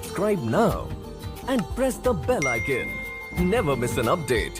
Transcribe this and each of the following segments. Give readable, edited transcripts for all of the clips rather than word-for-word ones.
Subscribe now and press the bell icon. Never miss an update.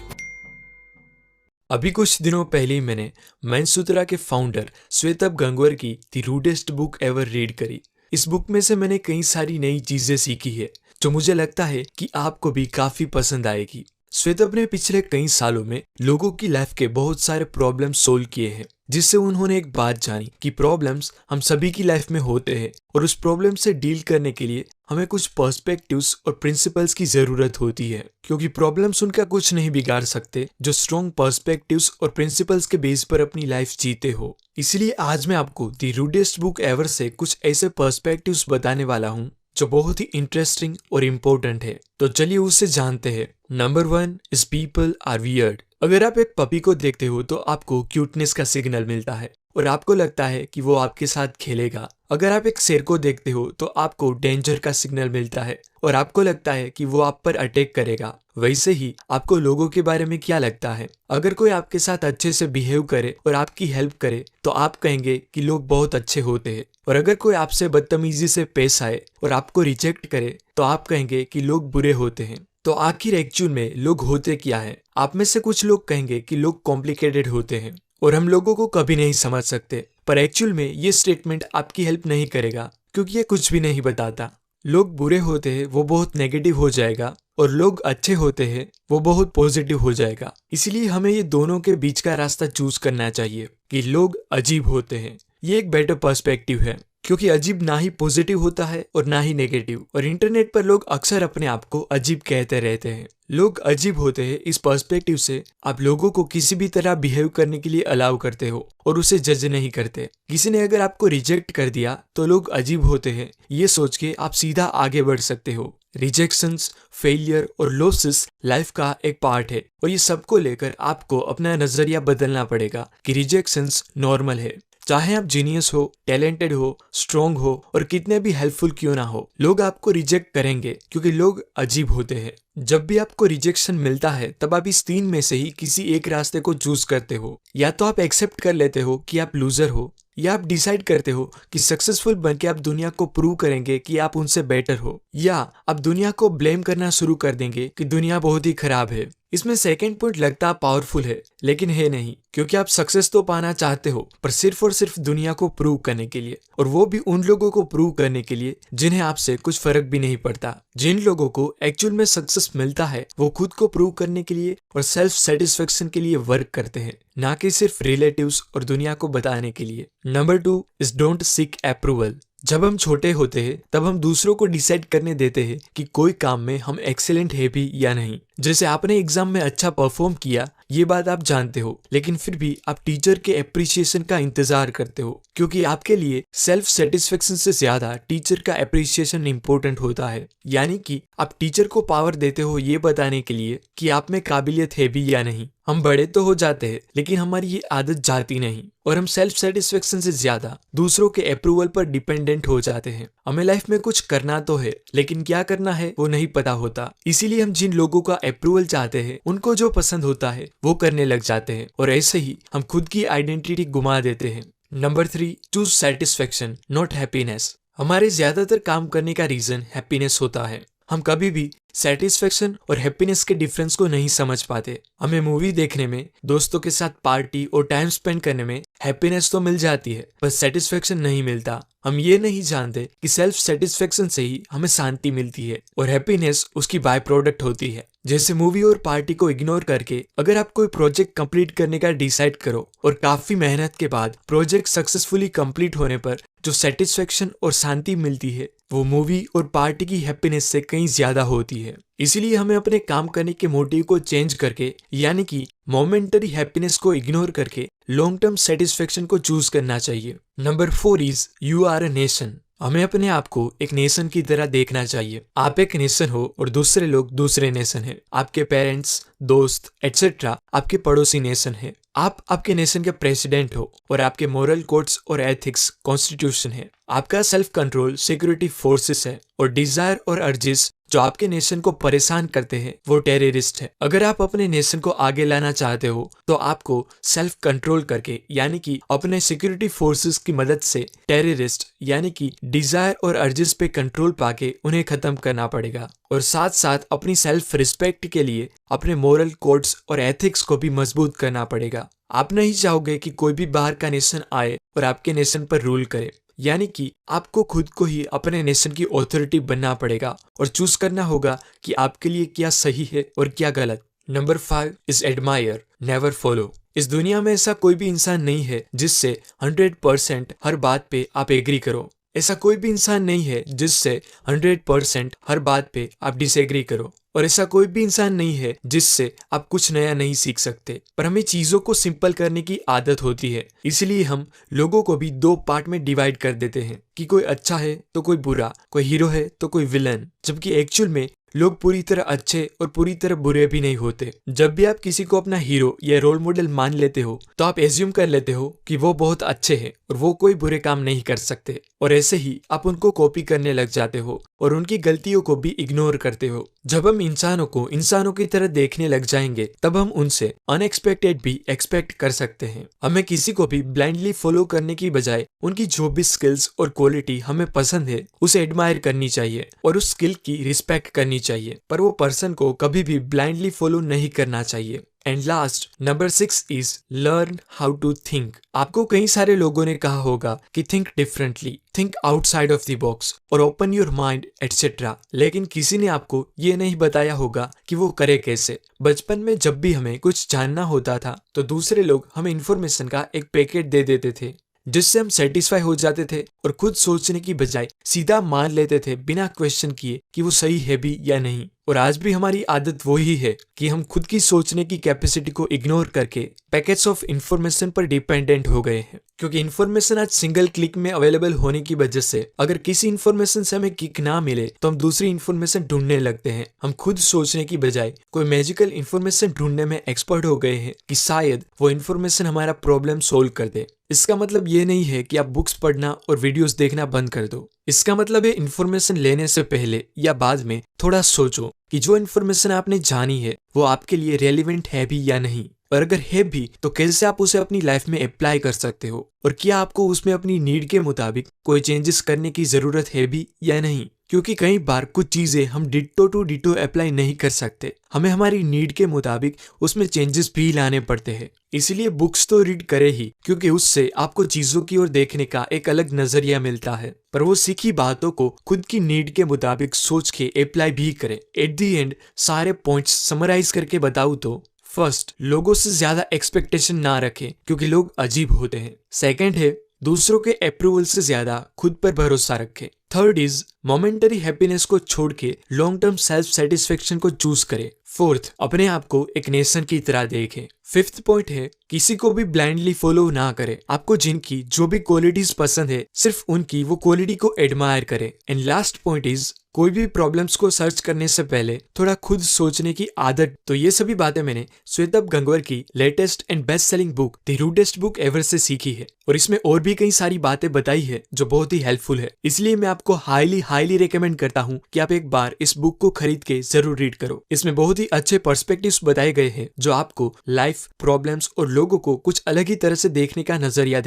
अभी कुछ दिनों पहले ही मैंने मैनसूत्रा के फाउंडर श्वेतब गंगवार की the rudest book ever read करी। इस बुक में से मैंने कई सारी नई चीजें सीखी है जो मुझे लगता है कि आपको भी काफी पसंद आएगी। श्वेतब ने पिछले कई सालों में लोगों की लाइफ के बहुत सारे प्रॉब्लम्स सोल्व किए हैं, जिससे उन्होंने एक बात जानी कि प्रॉब्लम्स हम सभी की लाइफ में होते हैं और उस प्रॉब्लम से डील करने के लिए हमें कुछ पर्सपेक्टिव्स और प्रिंसिपल्स की जरूरत होती है, क्योंकि प्रॉब्लम्स उनका कुछ नहीं बिगाड़ सकते जो स्ट्रॉन्ग पर्सपेक्टिव्स और प्रिंसिपल्स के बेस पर अपनी लाइफ जीते हो। इसलिए आज मैं आपको द रूडेस्ट बुक एवर से कुछ ऐसे पर्सपेक्टिव्स बताने वाला हूँ जो बहुत ही इंटरेस्टिंग और इम्पोर्टेंट है। तो चलिए उससे जानते हैं। Number 1 is people are weird. अगर आप एक पपी को देखते हो तो आपको क्यूटनेस का सिग्नल मिलता है और आपको लगता है कि वो आपके साथ खेलेगा। अगर आप एक शेर को देखते हो तो आपको डेंजर का सिग्नल मिलता है और आपको लगता है कि वो आप पर अटैक करेगा। वैसे ही आपको लोगों के बारे में क्या लगता है? अगर कोई आपके साथ अच्छे से बिहेव करे और आपकी हेल्प करे तो आप कहेंगे कि लोग बहुत अच्छे होते हैं, और अगर कोई आपसे बदतमीजी से पेश आए और आपको रिजेक्ट करे तो आप कहेंगे कि लोग बुरे होते हैं। तो आखिर एक्चुअल में लोग होते क्या है? आप में से कुछ लोग कहेंगे कि लोग कॉम्प्लिकेटेड होते हैं और हम लोगों को कभी नहीं समझ सकते, पर एक्चुअल में ये स्टेटमेंट आपकी हेल्प नहीं करेगा, क्योंकि ये कुछ भी नहीं बताता। लोग बुरे होते हैं वो बहुत नेगेटिव हो जाएगा और लोग अच्छे होते हैं वो बहुत पॉजिटिव हो जाएगा। इसलिए हमें ये दोनों के बीच का रास्ता चूज करना चाहिए कि लोग अजीब होते हैं। ये एक बेटर पर्सपेक्टिव है, क्योंकि अजीब ना ही पॉजिटिव होता है और ना ही नेगेटिव, और इंटरनेट पर लोग अक्सर अपने आप को अजीब कहते रहते हैं। लोग अजीब होते हैं इस पर्सपेक्टिव से आप लोगों को किसी भी तरह बिहेव करने के लिए अलाउ करते हो और उसे जज नहीं करते। किसी ने अगर आपको रिजेक्ट कर दिया तो लोग अजीब होते हैं ये सोच के आप सीधा आगे बढ़ सकते हो। रिजेक्शंस, फेलियर और लॉसेस लाइफ का एक पार्ट है और ये सबको लेकर आपको अपना नजरिया बदलना पड़ेगा कि रिजेक्शंस नॉर्मल है। चाहे आप जीनियस हो, टैलेंटेड हो, स्ट्रॉन्ग हो और कितने भी हेल्पफुल क्यों ना हो, लोग आपको रिजेक्ट करेंगे क्योंकि लोग अजीब होते हैं। जब भी आपको रिजेक्शन मिलता है तब आप इस 3 में से ही किसी एक रास्ते को चूज करते हो। या तो आप एक्सेप्ट कर लेते हो कि आप लूजर हो, या आप डिसाइड करते हो कि सक्सेसफुल बनके आप दुनिया को प्रूव करेंगे कि आप उनसे बेटर हो, या आप दुनिया को ब्लेम करना शुरू कर देंगे कि दुनिया बहुत ही खराब है। इसमें सेकंड पॉइंट लगता पावरफुल है, लेकिन है नहीं, क्योंकि आप सक्सेस तो पाना चाहते हो पर सिर्फ और सिर्फ दुनिया को प्रूव करने के लिए, और वो भी उन लोगों को प्रूव करने के लिए जिन्हें आपसे कुछ फर्क भी नहीं पड़ता। जिन लोगों को एक्चुअल में सक्सेस मिलता है वो खुद को प्रूव करने के लिए और सेल्फ सेटिस्फेक्शन के लिए वर्क करते हैं, ना कि सिर्फ रिलेटिव्स और दुनिया को बताने के लिए। Number 2 is don't seek approval. जब हम छोटे होते हैं तब हम दूसरों को डिसाइड करने देते हैं कि कोई काम में हम एक्सीलेंट है भी या नहीं। जैसे आपने एग्जाम में अच्छा परफॉर्म किया ये बात आप जानते हो, लेकिन फिर भी आप टीचर के अप्रिसिएशन का इंतजार करते हो, क्योंकि आपके लिए सेल्फ सेटिस्फेक्शन से ज्यादा टीचर का अप्रिसिएशन इंपॉर्टेंट होता है। यानी कि आप टीचर को पावर देते हो ये बताने के लिए कि आप में काबिलियत है भी या नहीं। हम बड़े तो हो जाते हैं लेकिन हमारी ये आदत जाती नहीं और हम सेल्फ सेटिस्फेक्शन से ज्यादा दूसरों के अप्रूवल पर डिपेंडेंट हो जाते हैं। हमें लाइफ में कुछ करना तो है लेकिन क्या करना है वो नहीं पता होता, इसीलिए हम जिन लोगों का अप्रूवल चाहते हैं उनको जो पसंद होता है वो करने लग जाते हैं और ऐसे ही हम खुद की आइडेंटिटी गुमा देते हैं। Number 3 choose satisfaction not happiness. हमारे ज्यादातर काम करने का रीजन हैप्पीनेस होता है। हम कभी भी सेटिस्फेक्शन और हैप्पीनेस के डिफरेंस को नहीं समझ पाते। हमें मूवी देखने में, दोस्तों के साथ पार्टी और टाइम स्पेंड करने में हैप्पीनेस तो मिल जाती है पर सेटिस्फेक्शन नहीं मिलता। हम ये नहीं जानते कि सेल्फ सेटिस्फेक्शन से ही हमें शांति मिलती है और हैप्पीनेस उसकी बाय प्रोडक्ट होती है। जैसे मूवी और पार्टी को इग्नोर करके अगर आप कोई प्रोजेक्ट कंप्लीट करने का डिसाइड करो और काफी मेहनत के बाद प्रोजेक्ट सक्सेसफुली कंप्लीट होने पर जो सेटिस्फेक्शन और शांति मिलती है वो मूवी और पार्टी की हैप्पीनेस से कहीं ज्यादा होती है। इसीलिए हमें अपने काम करने के मोटिव को चेंज करके, यानी कि मोमेंटरी हैप्पीनेस को इग्नोर करके लॉन्ग टर्म सेटिस्फेक्शन को चूज करना चाहिए। Number 4 is you are a nation. हमें अपने आप को एक नेशन की तरह देखना चाहिए। आप एक नेशन हो और दूसरे लोग दूसरे नेशन है। आपके पेरेंट्स, दोस्त एटसेट्रा आपके पड़ोसी नेशन है। आप आपके नेशन के प्रेसिडेंट हो और आपके मोरल कोड्स और एथिक्स कॉन्स्टिट्यूशन है। आपका सेल्फ कंट्रोल सिक्योरिटी फोर्सेस है और डिजायर और अर्जिस जो आपके नेशन को परेशान करते हैं वो टेररिस्ट है। अगर आप अपने नेशन को आगे लाना चाहते हो तो आपको सेल्फ कंट्रोल करके यानी कि अपने सिक्योरिटी फोर्सेस की मदद से टेररिस्ट यानी कि डिजायर और अर्जिस पे कंट्रोल पाके उन्हें खत्म करना पड़ेगा और साथ साथ अपनी सेल्फ रिस्पेक्ट के लिए अपने मोरल कोड्स और एथिक्स को भी मजबूत करना पड़ेगा। आप नहीं चाहोगे कि कोई भी बाहर का नेशन आए और आपके नेशन पर रूल करे, यानी कि आपको खुद को ही अपने नेशन की ऑथोरिटी बनना पड़ेगा और चूज करना होगा कि आपके लिए क्या सही है और क्या गलत। Number 5 is admire never follow. इस दुनिया में ऐसा कोई भी इंसान नहीं है जिससे 100% हर बात पे आप एग्री करो। ऐसा कोई भी इंसान नहीं है जिससे 100% हर बात पे आप डिसएग्री करो। और ऐसा कोई भी इंसान नहीं है जिससे आप कुछ नया नहीं सीख सकते। पर हमें चीजों को सिंपल करने की आदत होती है, इसलिए हम लोगों को भी 2 पार्ट में डिवाइड कर देते हैं कि कोई अच्छा है तो कोई बुरा, कोई हीरो है तो कोई विलन, जबकि एक्चुअल में लोग पूरी तरह अच्छे और पूरी तरह बुरे भी नहीं होते। जब भी आप किसी को अपना हीरो या रोल मॉडल मान लेते हो तो आप एज्यूम कर लेते हो कि वो बहुत अच्छे हैं और वो कोई बुरे काम नहीं कर सकते, और ऐसे ही आप उनको कॉपी करने लग जाते हो और उनकी गलतियों को भी इग्नोर करते हो। जब हम इंसानों को इंसानों की तरह देखने लग जाएंगे तब हम उनसे अनएक्सपेक्टेड भी एक्सपेक्ट कर सकते हैं। हमें किसी को भी ब्लाइंडली फॉलो करने की बजाय उनकी जो भी स्किल्स और क्वालिटी हमें पसंद है उसे एडमायर करनी चाहिए और उस स्किल की रिस्पेक्ट करनी चाहिए, पर वो पर्सन को कभी भी ब्लाइंडली फॉलो नहीं करना चाहिए। And last number 6 is learn how to think. आपको कई सारे लोगों ने कहा होगा कि think differently, think outside of the box और ओपन योर माइंड एटसेट्रा, लेकिन किसी ने आपको ये नहीं बताया होगा कि वो करे कैसे। बचपन में जब भी हमें कुछ जानना होता था तो दूसरे लोग हमें इंफॉर्मेशन का एक पैकेट दे देते थे जिससे हम सेटिस्फाई हो जाते थे और खुद सोचने की बजाय सीधा मान लेते थे बिना क्वेश्चन किए कि वो सही है भी या नहीं। और आज भी हमारी आदत वही है कि हम खुद की सोचने की कैपेसिटी को इग्नोर करके पैकेट्स ऑफ इंफॉर्मेशन पर डिपेंडेंट हो गए हैं, क्योंकि इंफॉर्मेशन आज सिंगल क्लिक में अवेलेबल होने की वजह से अगर किसी इंफॉर्मेशन से हमें किक ना मिले तो हम दूसरी इंफॉर्मेशन ढूंढने लगते हैं। हम खुद सोचने की बजाय कोई मैजिकल इंफॉर्मेशन ढूंढने में एक्सपर्ट हो गए हैं कि शायद वो इंफॉर्मेशन हमारा प्रॉब्लम सोल्व कर दे। इसका मतलब ये नहीं है कि आप बुक्स पढ़ना और वीडियोस देखना बंद कर दो। इसका मतलब है इंफॉर्मेशन लेने से पहले या बाद में थोड़ा सोचो कि जो इंफॉर्मेशन आपने जानी है वो आपके लिए रेलिवेंट है भी या नहीं, और अगर है भी तो कैसे आप उसे अपनी लाइफ में अप्लाई कर सकते हो, और क्या आपको उसमें अपनी नीड के मुताबिक कोई चेंजेस करने की जरूरत है भी या नहीं। क्योंकि कई बार कुछ चीजें हम डिटो टू डिटो अप्लाई नहीं कर सकते, हमें हमारी नीड के मुताबिक उसमें चेंजेस भी लाने पड़ते हैं। इसलिए बुक्स तो रीड करे ही, क्योंकि उससे आपको चीजों की ओर देखने का एक अलग नजरिया मिलता है, पर वो सीखी बातों को खुद की नीड के मुताबिक सोच के अप्लाई भी करे। एट दी एंड सारे पॉइंट्स समराइज करके बताऊं तो फर्स्ट, लोगों से ज्यादा एक्सपेक्टेशन ना रखें क्योंकि लोग अजीब होते हैं। सेकंड है, दूसरों के अप्रूवल से ज्यादा खुद पर भरोसा रखें। थर्ड इज, मोमेंटरी हैप्पीनेस को छोड़ के लॉन्ग टर्म सेल्फ सेटिस्फेक्शन को चूज करें। फोर्थ, अपने आप को एक नेशन की तरह देखें। फिफ्थ पॉइंट है, किसी को भी ब्लाइंडली फॉलो ना करें। आपको जिनकी जो भी क्वालिटीज पसंद है सिर्फ उनकी वो क्वालिटी को एडमायर करें। एंड लास्ट पॉइंट इज, कोई भी प्रॉब्लम्स को सर्च करने से पहले थोड़ा खुद सोचने की आदत। तो ये सभी बातें मैंने श्वेतब गंगवार की latest and best selling book the rudest book ever से सीखी है, और इसमें और भी कई सारी बातें बताई है जो बहुत ही हेल्पफुल है। इसलिए मैं आपको हाईली रिकमेंड करता हूँ कि आप एक बार इस बुक को खरीद के जरूर रीड करो। इसमें बहुत ही अच्छे पर्सपेक्टिव्स बताए गए हैं जो आपको लाइफ, प्रॉब्लम्स और लोगों को कुछ अलग ही तरह से देखने का नजरिया